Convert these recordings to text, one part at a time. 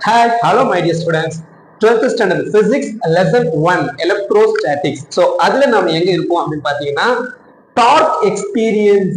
Hi, hello my dear students. 12th standard physics lesson 1 electrostatics. So அதுல நாம எங்க இருப்போம் அப்படின்னு பாத்தீங்கன்னா torque experience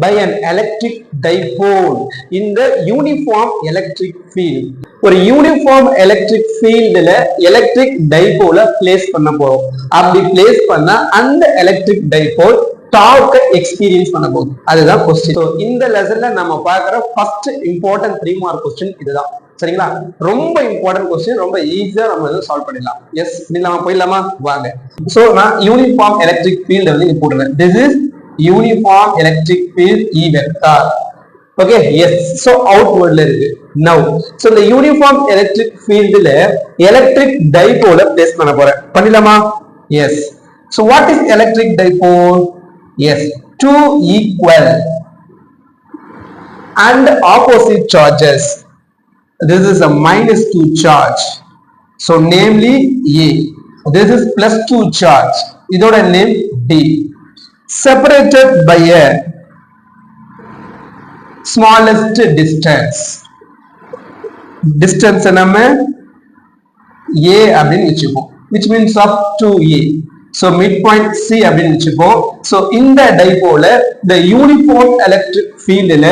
by an electric dipole in the uniform electric field. ஒரு uniform electric ஃபீல்டுல எலக்ட்ரிக் டைபோல பிளேஸ் பண்ண போறோம். அப்படி பிளேஸ் பண்ணா அந்த எலக்ட்ரிக் டைபோல் டார்க் எக்ஸ்பீரியன்ஸ் பண்ண போகுது. அதுதான் கொஸ்டின். இந்த லெசன்ல நம்ம பார்க்குற ஃபர்ஸ்ட் இம்பார்ட்டன்ட் 3 மார்க் கொஸ்டின் இதுதான். சரிங்களா? ரொம்ப இம்பார்ட்டன்ட் கொஸ்டின், ரொம்ப ஈஸியா நம்ம இதை சால்வ் பண்ணிடலாம். எஸ், நம்ம போயிடலாமா? வாங்க. சோ நான் யூனிஃபார்ம் எலக்ட்ரிக் ஃபீல்ட் வந்து இங்க போடுறேன். This is uniform electric field E vector. Okay, yes. So அவுட்வர்ட்ல இருக்கு. நவ சோ இந்த யூனிஃபார்ம் எலக்ட்ரிக் ஃபீல்ட்ல எலக்ட்ரிக் டைபோல பிளேஸ் பண்ண போறேன். பண்ணிடலாமா? Yes. So what is electric dipole? Yes, two equal and opposite charges. This is a -2 charge. So namely A. This is +2 charge. இதோட name D. Separated by a smallest distance. Distance நம்ம A அப்படின்னு வச்சுப்போம். Which means of 2A. So midpoint C அப்படின்னு வச்சுப்போம். So இந்த டைபோல the uniform electric fieldல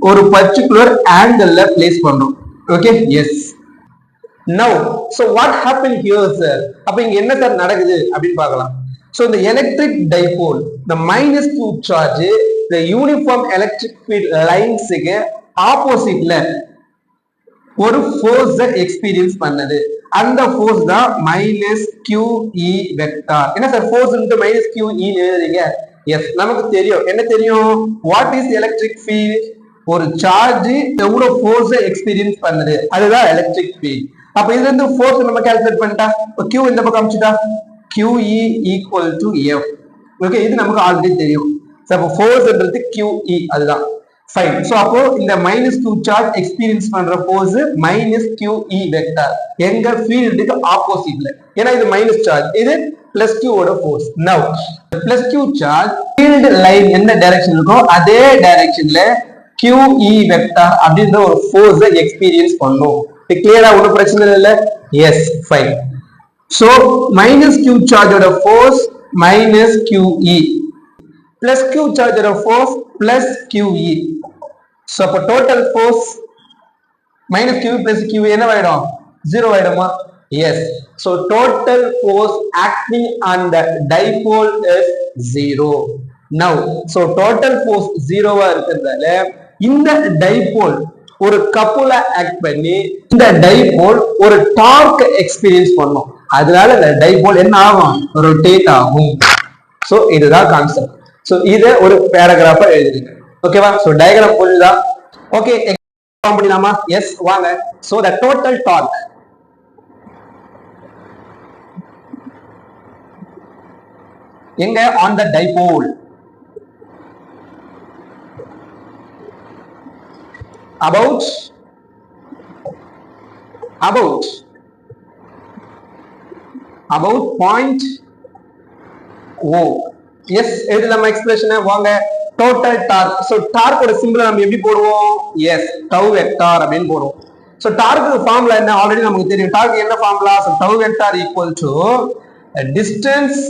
ஒரு particular angle place பண்றோம். Okay, yes. Now, so what happened here, sir? அப்ப இங்க என்ன சார் நடக்குது அப்படின்னு பார்க்கலாம். So the electric dipole, the -2 charge, the uniform electric field lines க்கு ஆப்போசிட்ல ஒரு ஃபோர்ஸ் எக்ஸ்பீரியன்ஸ் பண்ணது. அந்த ஃபோர்ஸ் தான் -QE வெக்டார். என்ன சார் ஃபோர்ஸ் இன்டு -QE எழுதுறீங்க? எஸ், நமக்கு தெரியும். என்ன தெரியும்? What is electric field? ஒரு சார்ஜ் எவ்வளவு ஃபோர்ஸ் எக்ஸ்பீரியன்ஸ் பண்ணுது, அதுதான் எலக்ட்ரிக் ஃபீல்ட். அப்ப இதுல இருந்து ஃபோர்ஸ் நம்ம கால்குலேட் பண்ணிட்டா, Q இந்த பக்கம் அனுப்பிச்சிட்டா QE = F. ஓகே, இது நமக்கு ஆல்ரெடி தெரியும். அப்ப ஃபோர்ஸ்ன்றது QE, அதுதான். ஃபைன். சோ அப்போ இந்த -2 சார்ஜ் எக்ஸ்பீரியன்ஸ் பண்ற ஃபோர்ஸ் -QE வெக்டார் எங்க ஃபீல்டுக்கு ஆப்போசிட்ல. ஏன்னா இது மைனஸ் சார்ஜ், இது +2 ஓட ஃபோர்ஸ். நவ +2 சார்ஜ் ஃபீல்ட் லைன் எந்த டைரக்ஷன் இருக்கோ அதே டைரக்ஷன்ல QE வெக்டார் அப்படின்ற ஒரு ஃபோர்ஸ் எக்ஸ்பீரியன்ஸ் பண்ணும். கிளியரா? ஒன்றும் பிரச்சனை இல்ல. Yes, fine. சோ -Q சார்ஜோட force -QE plus Q charge of force plus QE. So அப்ப total force minus QE plus QE என்ன ஆயிடும்? 0 ஆயிடுமா? Yes. So total force acting on the dipole is 0. Now, so total force 0 ஆ இருக்கிறதால இந்த dipole ஒரு கப்புலா act பண்ணி இந்த dipole ஒரு டார்க் எக்ஸ்பீரியன்ஸ் பண்ணும். அதனால இந்த டைபோல் என்ன ஆகும்? ரொட்டேட் ஆகும். சோ இதுதான் கான்செப்ட். சோ இத ஒரு பேராகிராஃபா எழுதிருங்க. ஓகேவா? சோ டயகிராம் புரியுதா? ஓகே, எக்ஸாம்பிள் பண்ணிடலாமா? எஸ், வாங்க. சோ தி டோட்டல் டார்க் எங்க? On the dipole about point O. Yes, எழுதலாமா எக்ஸ்பிரஷனை? வாங்க. Total torque. சோ டார்க்கோட சிம்பிள் நம்ம எப்படி போடுவோம்? எஸ், டவ் வெக்டார் அப்படின்னு போடுவோம். சோ டார்க்கு ஃபார்முலா என்ன? ஆல்ரெடி நமக்கு தெரியும். டார்க் என்ன formula? So tau vector = distance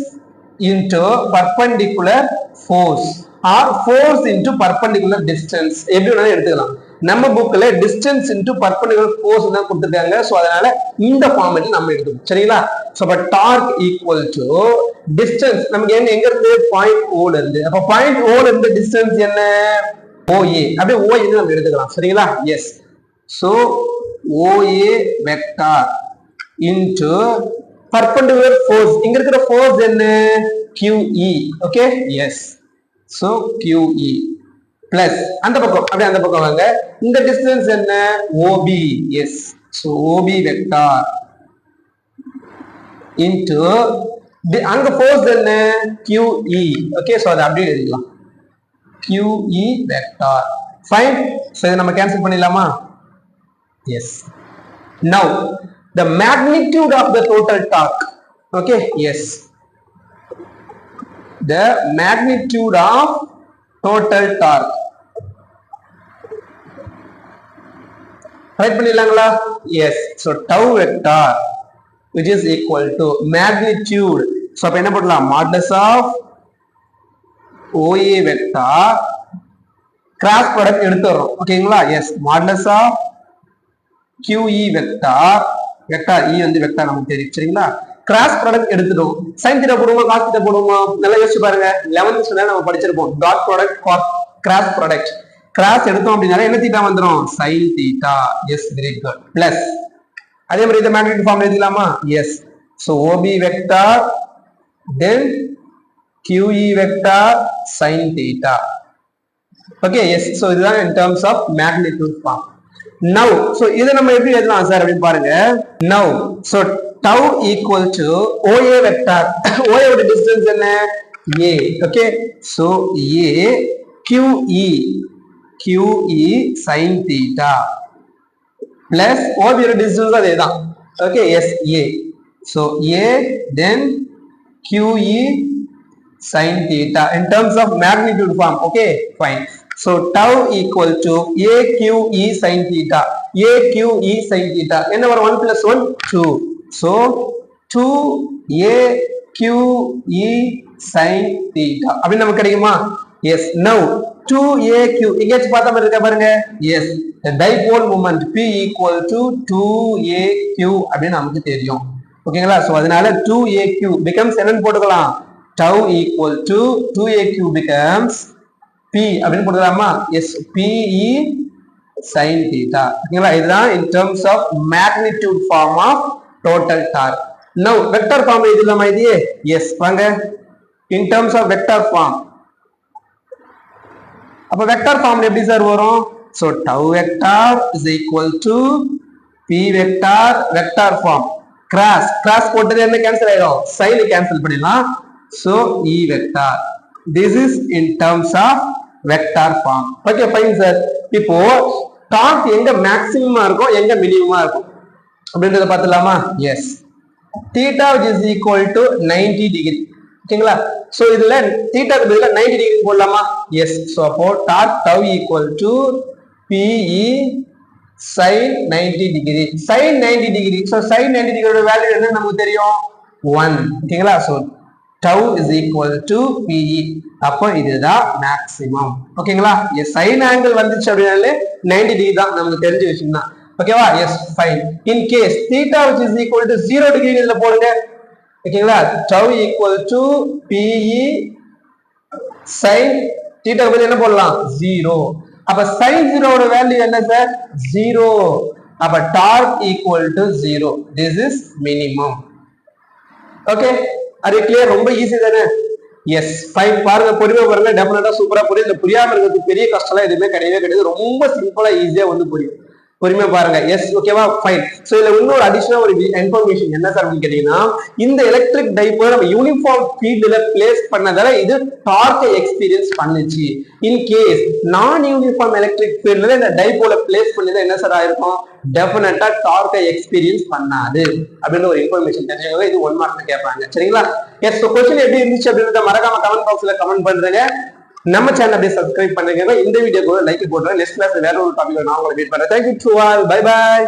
into perpendicular force or force into perpendicular distance. எப்படி வேணாலும் எடுத்துக்கலாம். நம்ம புக்ல distance into perpendicular force தான் கொடுத்திருக்காங்க. சோ அதனால இந்த ஃபார்முலா நம்ம எடுத்துக்கணும். சரிங்களா? சோ அப்ப டார்க் = distance. நமக்கு எங்க இருந்து? பாயிண்ட் O ல இருந்து. அப்ப பாயிண்ட் O ல இருந்து டிஸ்டன்ஸ் என்ன? OA. அப்படியே OA நம்ம எடுத்துக்கலாம். சரிங்களா? Yes. So OA vector into perpendicular force. இங்க இருக்கிற force என்ன? QE. Okay, yes. So QE plus அந்த பக்கம், அப்படியே அந்த பக்கம் வாங்க. இந்த டிஸ்டன்ஸ் என்ன? OB. Yes. So OB vector into அங்க ஃபோர்ஸ் என்ன? QE. ஓகே, சோ அத அப்படியே எழுதிக்கலாம். QE vector. ஃபைன். சோ இத நம்ம கேன்சல் பண்ணிடலாமா? S. Now the magnitude of the total torque. Okay, yes. The magnitude of total torque right பண்ணிடலாங்களா? Yes. So tau vector which is equal to magnitude. So அப்ப என்ன போடலாம்? Modulus of OA vector cross product எடுத்துறோம். ஓகேங்களா? Yes. Modulus of QE vector, vector E வந்து vector நமக்கு தெரியும். சரிங்களா? கிராஸ் ப்ராடக்ட் எடுத்துட்டோம். சைன் தீட்டா போடுவோமா காஸ் தீட்டா போடுவோமா? நல்லா யோசிச்சு பாருங்க. 11th ஸ்டாண்டர்ட் நம்ம படிச்சிருப்போம். Dot product cross product. Cross எடுத்தோம் அப்படின்னா என்ன தீட்டா வந்துரும்? Sine theta. Yes, very good. Plus அதே மாதிரி இந்த மேக்னெட்டிக் ஃபார்ம் எழுதிக்கலாமா? Yes. So OB vector then QE vector sine theta. Okay, yes. So இதுதான் in terms of magnitude form. Now so இத நம்ம எப்படி எழுதலாம் சார் அப்படி பாருங்க. Now so tau equal to OA vector. OA ஓட distance என்ன? A. Okay, so A QE sin theta plus OB ஓட distance அதேதான். Okay, yes, A. So A then QE sin theta in terms of magnitude form. Okay, fine. So tau equal to AQE sin theta. AQE sin theta. என்ன வரும்? 1 plus 1 2. So 2AQE sin theta. அப்படி நமக்கு கிடைக்குமா? Yes. Now 2AQ இங்கேச்சு பார்த்த மாதிரி இருக்க பாருங்க. Yes. The dipole moment P equal to 2AQ அப்படின்னு நமக்கு தெரியும். ஓகேங்களா? So அதனால 2AQ becomes என்னன்னு போட்டுக்கலாம்? Tau equal to 2AQ becomes P அப்படின்னு போட்டுக்கலாமா? Yes. PE sin theta. ஓகேங்களா? இதுதான் in terms of magnitude form of total torque. Now vector form எழுதலாமா இது? Yes. வாங்க. In terms of vector form. அப்ப vector form எப்படி சார் வரும்? So tau vector is equal to P vector vector form. Cross போட்டது என்ன cancel ஆயிடும்? sin cancel பண்ணிடலாம். So E vector. This is in terms of vector form. Okay, fine sir. இப்போ torque எங்க மேக்ஸிமமா இருக்கும், எங்க மினிமமா இருக்கும் அப்படின்றத பார்த்துலாமா? Yes. Theta which is equal to 90 degree. ஓகேங்களா? சோ இதுல தீட்டாக்கு பதிலா 90 டிகிரி போடலாமா? Yes. So அப்போ torque tau equal to PE sin 90 degree. Sin 90 degree. So sin 90 degree ஓட வேல்யூ என்ன நமக்கு தெரியும்? 1. ஓகேங்களா? So tau is equal to PE. அப்போ இதுதான் மேக்ஸிமம். ஓகேங்களா? எஸ். sin ஆங்கிள் வந்துச்சு அப்படினாலே 90 டிகிரி தான் நமக்கு தெரிஞ்ச விஷயம் தான். ஓகேவா? Yes, fine. In case theta which is equal to 0 degree இதுல போடுங்க. ஓகேங்களா? tau equal to PE sin theta பதிலா என்ன போடலாம்? 0. அப்ப sin 0 ஓட வேல்யூ என்ன சார்? 0. அப்ப torque equal to 0. This is minimum. Okay, அது கிளியர்? ரொம்ப ஈஸி தானே? Yes, fine. பாருங்க, பொறுமையா பாருங்க. டெஃபினட்டா சூப்பரா புரியும். இந்த புரியாம இருக்கிறது பெரிய கஷ்டம் எதுவுமே கிடையவே கிடையாது. ரொம்ப சிம்பிளா ஈஸியா வந்து புரியும். பொறுமையா பாருங்க. எஸ், ஓகேவா? ஃபைன். சோ இதுல இன்னொரு அடிஷனல் ஒரு இன்ஃபர்மேஷன் என்ன சார் அப்படின்னு கேட்டீங்கன்னா, இந்த எலக்ட்ரிக் டைப்போல நம்ம யூனிஃபார்ம் ஃபீல்ட்ல பிளேஸ் பண்ணதால இது டார்க்கை எக்ஸ்பீரியன்ஸ் பண்ணுச்சு. இன் கேஸ் நான் யூனிஃபார்ம் எலக்ட்ரிக் ஃபீல்ட்ல இந்த டைப்போல பிளேஸ் பண்ணது என்ன சார் ஆயிருக்கும்? டெஃபினட்டா டார்க்கை எக்ஸ்பீரியன்ஸ் பண்ணாது அப்படின்னு ஒரு இன்ஃபர்மேஷன் தெரிஞ்சுக்கோங்க. இது 1 மார்க் கேட்பாங்க. சரிங்களா? எஸ். சோ क्वेश्चन எப்படி இருந்துச்சு அப்படின்றத மறக்காம கமெண்ட் பாக்ஸ்ல கமெண்ட் பண்ணுங்க. நம்ம சேனல் அப்படியே சப்ஸ்கிரைப் பண்ணுங்க. இந்த வீடியோக்கு லைக் போடுறேன். நெக்ஸ்ட் கிளாஸ் வேற ஒரு டாபிக் நான் உங்களை மீட் பண்றேன். Thank you to all. Bye bye.